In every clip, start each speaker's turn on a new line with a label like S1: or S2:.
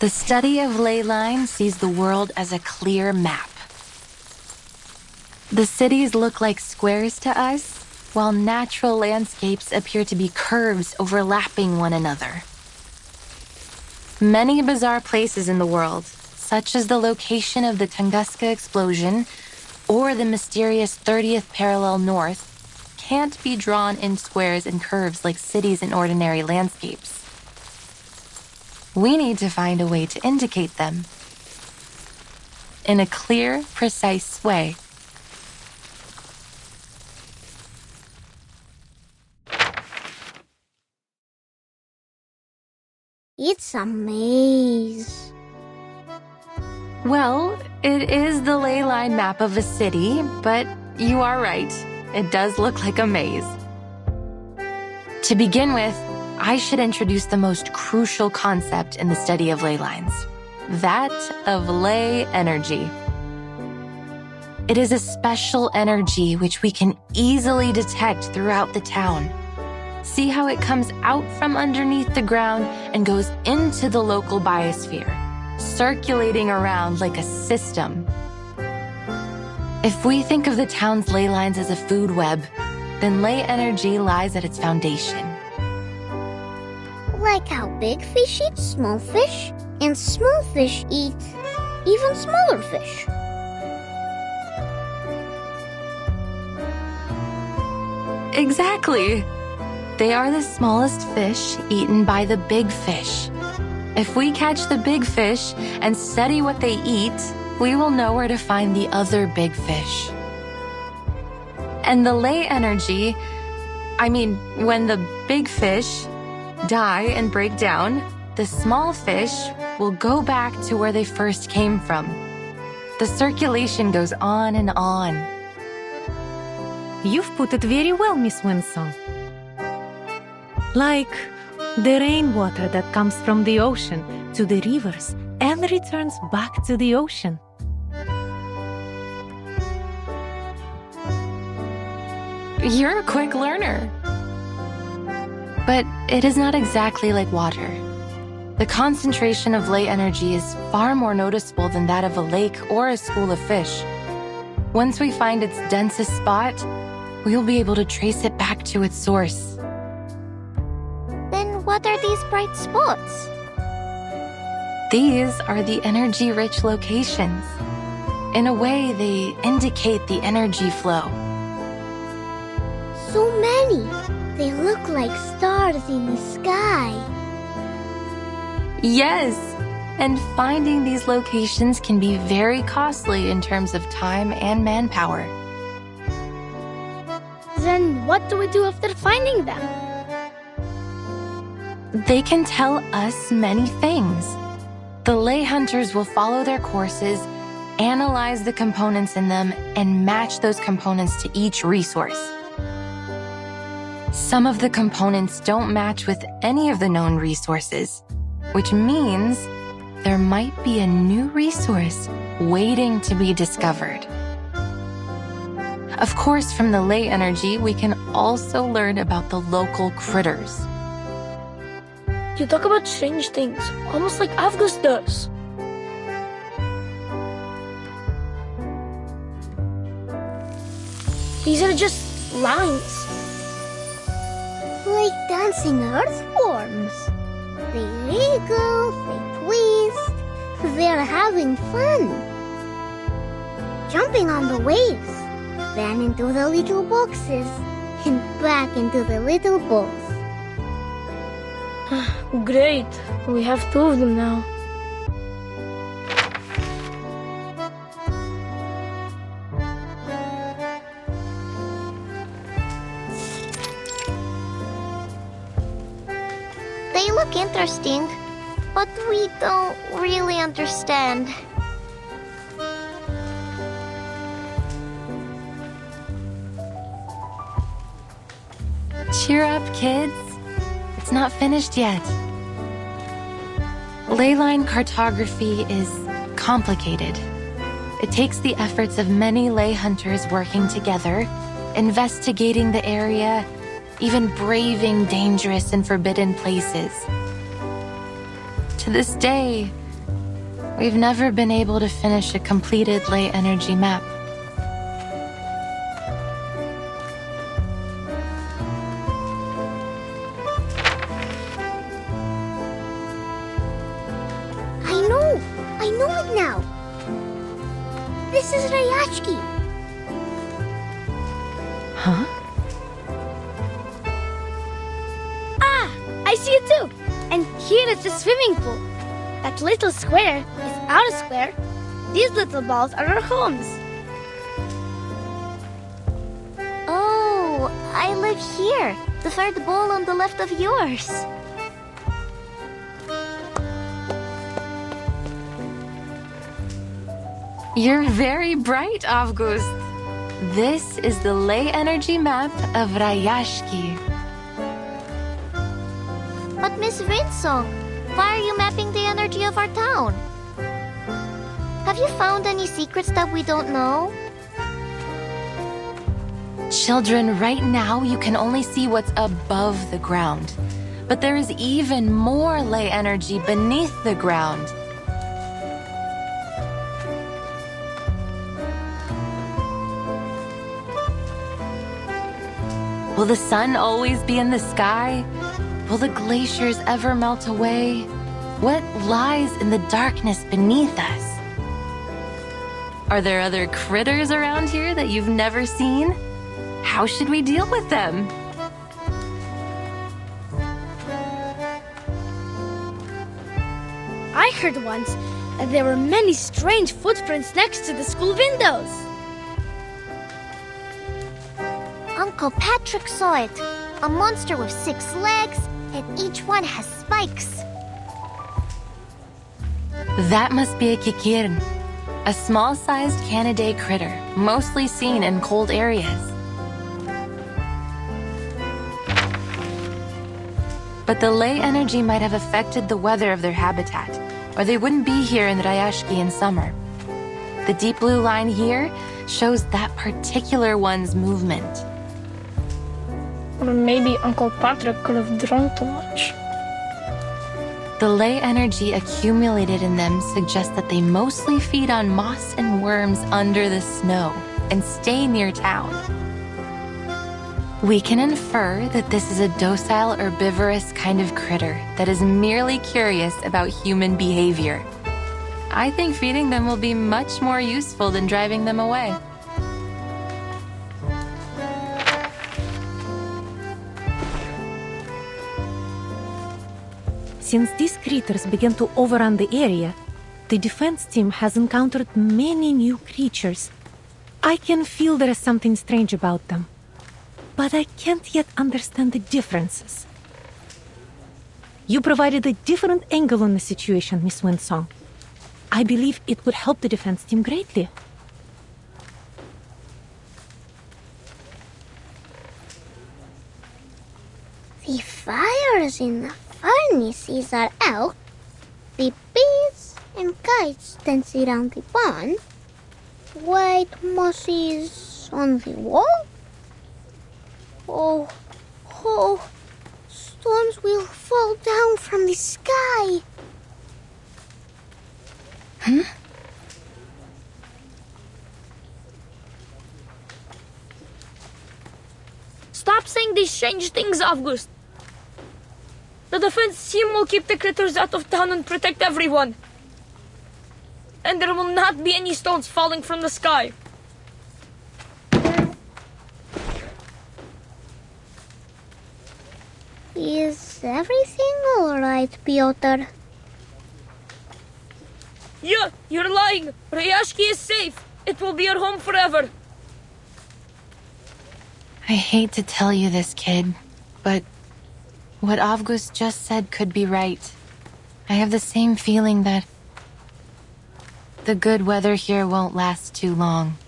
S1: The study of ley lines sees the world as a clear map. The cities look like squares to us, while natural landscapes appear to be curves overlapping one another. Many bizarre places in the world, such as the location of the Tunguska explosion or the mysterious 30th parallel north, can't be drawn in squares and curves like cities in ordinary landscapes. We need to find a way to indicate them in a clear, precise way.
S2: It's a maze.
S1: Well, it is the ley line map of a city, but you are right. It does look like a maze. To begin with, I should introduce the most crucial concept in the study of ley lines, that of ley energy. It is a special energy which we can easily detect throughout the town. See how it comes out from underneath the ground and goes into the local biosphere, circulating around like a system. If we think of the town's ley lines as a food web, then ley energy lies at its foundation.
S2: Like how big fish eat small fish, and small fish eat even smaller fish.
S1: Exactly. They are the smallest fish eaten by the big fish. If we catch the big fish and study what they eat, we will know where to find the other big fish. And the ley energy, when the big fish die and break down, the small fish will go back to where they first came from. The circulation goes on and on.
S3: You've put it very well, Miss Winsong. Like the rainwater that comes from the ocean to the rivers and returns back to the ocean.
S1: You're a quick learner. But it is not exactly like water. The concentration of ley energy is far more noticeable than that of a lake or a school of fish. Once we find its densest spot, we will be able to trace it back to its source.
S2: Then what are these bright spots?
S1: These are the energy-rich locations. In a way, they indicate the energy flow.
S2: So many! They look like stars in the sky.
S1: Yes, and finding these locations can be very costly in terms of time and manpower.
S2: Then what do we do after finding them?
S1: They can tell us many things. The ley hunters will follow their courses, analyze the components in them, and match those components to each resource. Some of the components don't match with any of the known resources, which means there might be a new resource waiting to be discovered. Of course, from the ley energy, we can also learn about the local critters.
S4: You talk about strange things, almost like Avgus does. These are just lines.
S2: Like dancing earthworms. They wriggle, they twist, they're having fun. Jumping on the waves, then into the little boxes, and back into the little balls.
S4: Great, we have 2 of them now.
S2: They look interesting, but we don't really understand.
S1: Cheer up, kids. It's not finished yet. Ley line cartography is complicated. It takes the efforts of many ley hunters working together, investigating the area, even braving dangerous and forbidden places. To this day, we've never been able to finish a completed lay energy map.
S2: I know it now. This is Rayashki.
S1: Huh?
S4: I see it too. And here is the swimming pool. That little square is our square. These little balls are our homes.
S2: Oh, I live here. The third ball on the left of yours.
S1: You're very bright, August. This is the lay energy map of Rayashki.
S2: But Miss Rinsong, why are you mapping the energy of our town? Have you found any secrets that we don't know?
S1: Children, right now you can only see what's above the ground. But there is even more lay energy beneath the ground. Will the sun always be in the sky? Will the glaciers ever melt away? What lies in the darkness beneath us? Are there other critters around here that you've never seen? How should we deal with them?
S4: I heard once that there were many strange footprints next to the school windows.
S2: Uncle Patrick saw it. A monster with 6 legs, and each one has spikes.
S1: That must be a kikirn, a small-sized Canidae critter, mostly seen in cold areas. But the lay energy might have affected the weather of their habitat, or they wouldn't be here in Rayashki in summer. The deep blue line here shows that particular one's movement.
S4: Or maybe Uncle Patrick could have drunk too much.
S1: The lay energy accumulated in them suggests that they mostly feed on moss and worms under the snow and stay near town. We can infer that this is a docile herbivorous kind of critter that is merely curious about human behavior. I think feeding them will be much more useful than driving them away.
S3: Since these critters began to overrun the area, the defense team has encountered many new creatures. I can feel there is something strange about them, but I can't yet understand the differences. You provided a different angle on the situation, Miss Winsong. I believe it would help the defense team greatly.
S2: The fires in the furnaces are out. The bees and kites dance around the barn. White mosses on the wall. Oh, storms will fall down from the sky.
S1: Huh?
S4: Stop saying these strange things, August. The defense team will keep the critters out of town and protect everyone. And there will not be any stones falling from the sky.
S2: Is everything all right, Piotr?
S4: Yeah, you're lying. Rayashki is safe. It will be our home forever.
S1: I hate to tell you this, kid, but what Avgust just said could be right. I have the same feeling that the good weather here won't last too long.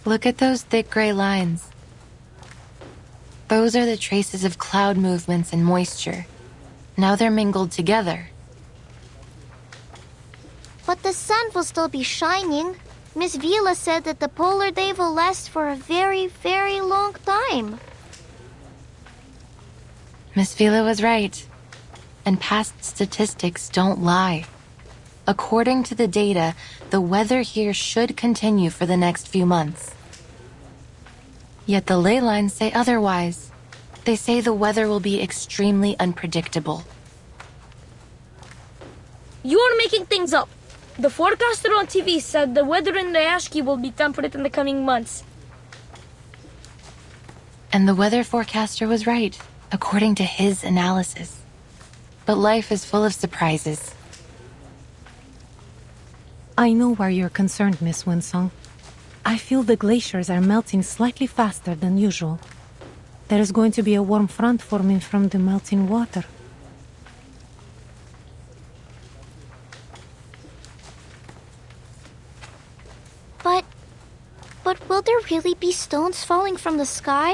S1: Look at those thick gray lines. Those are the traces of cloud movements and moisture. Now they're mingled together.
S2: But the sun will still be shining. Miss Vila said that the polar day will last for a very, very long time.
S1: Miss Vila was right. And past statistics don't lie. According to the data, the weather here should continue for the next few months. Yet the ley lines say otherwise. They say the weather will be extremely unpredictable.
S4: You're making things up. The forecaster on TV said the weather in Rayashki will be temperate in the coming months.
S1: And the weather forecaster was right, according to his analysis. But life is full of surprises.
S3: I know why you're concerned, Miss Winsong. I feel the glaciers are melting slightly faster than usual. There is going to be a warm front forming from the melting water.
S2: But will there really be stones falling from the sky?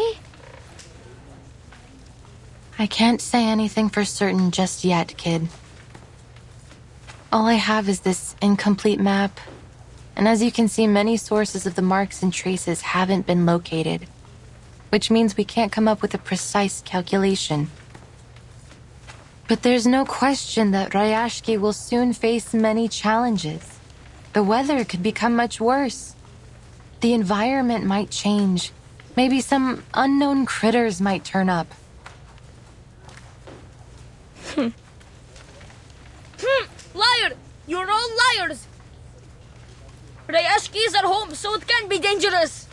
S1: I can't say anything for certain just yet, kid. All I have is this incomplete map. And as you can see, many sources of the marks and traces haven't been located, which means we can't come up with a precise calculation. But there's no question that Rayashki will soon face many challenges. The weather could become much worse. The environment might change. Maybe some unknown critters might turn up.
S4: Liar! You're all liars! Rayashki is at home, so it can't be dangerous.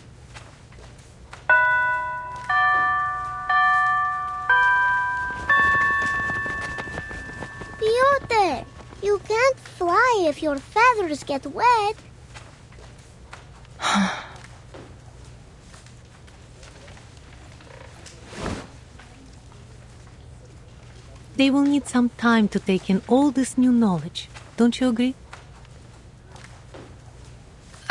S2: Piotr, you can't fly if your feathers get wet.
S3: They will need some time to take in all this new knowledge. Don't you agree?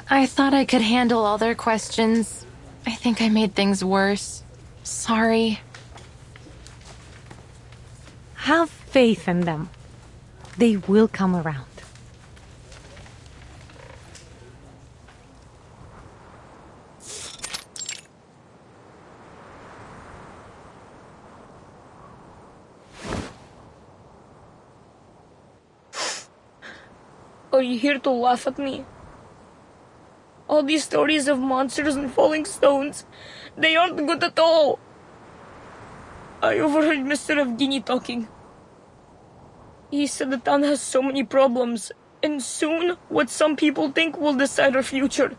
S1: I thought I could handle all their questions. I think I made things worse. Sorry.
S3: Have faith in them. They will come around.
S4: Are you here to laugh at me? All these stories of monsters and falling stones, they aren't good at all. I overheard Mr. Evgeny talking. He said the town has so many problems, and soon what some people think will decide our future.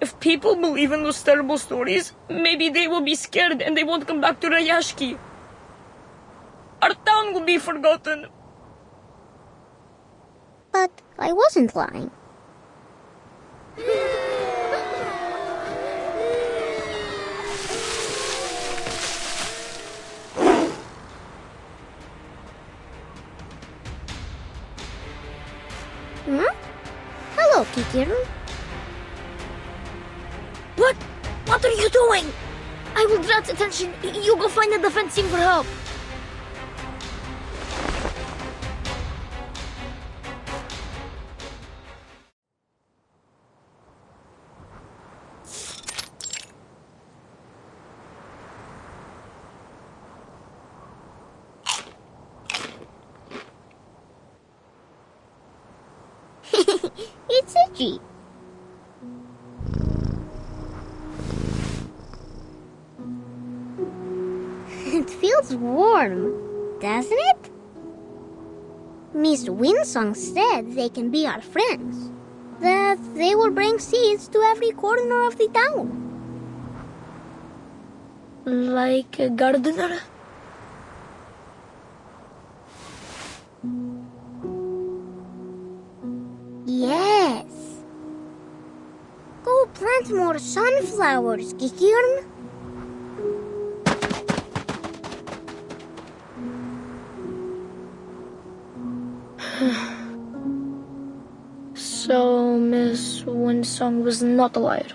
S4: If people believe in those terrible stories, maybe they will be scared and they won't come back to Rayashki. Our town will be forgotten.
S2: But I wasn't lying. Hello, Kikir.
S4: What are you doing? I will draw attention. You go find the defense team for help.
S2: It's itchy. It feels warm, doesn't it? Miss Winsong said they can be our friends. That they will bring seeds to every corner of the town.
S4: Like a gardener?
S2: Yes. Go plant more sunflowers, Kikirn.
S4: So Miss Winsong was not a liar.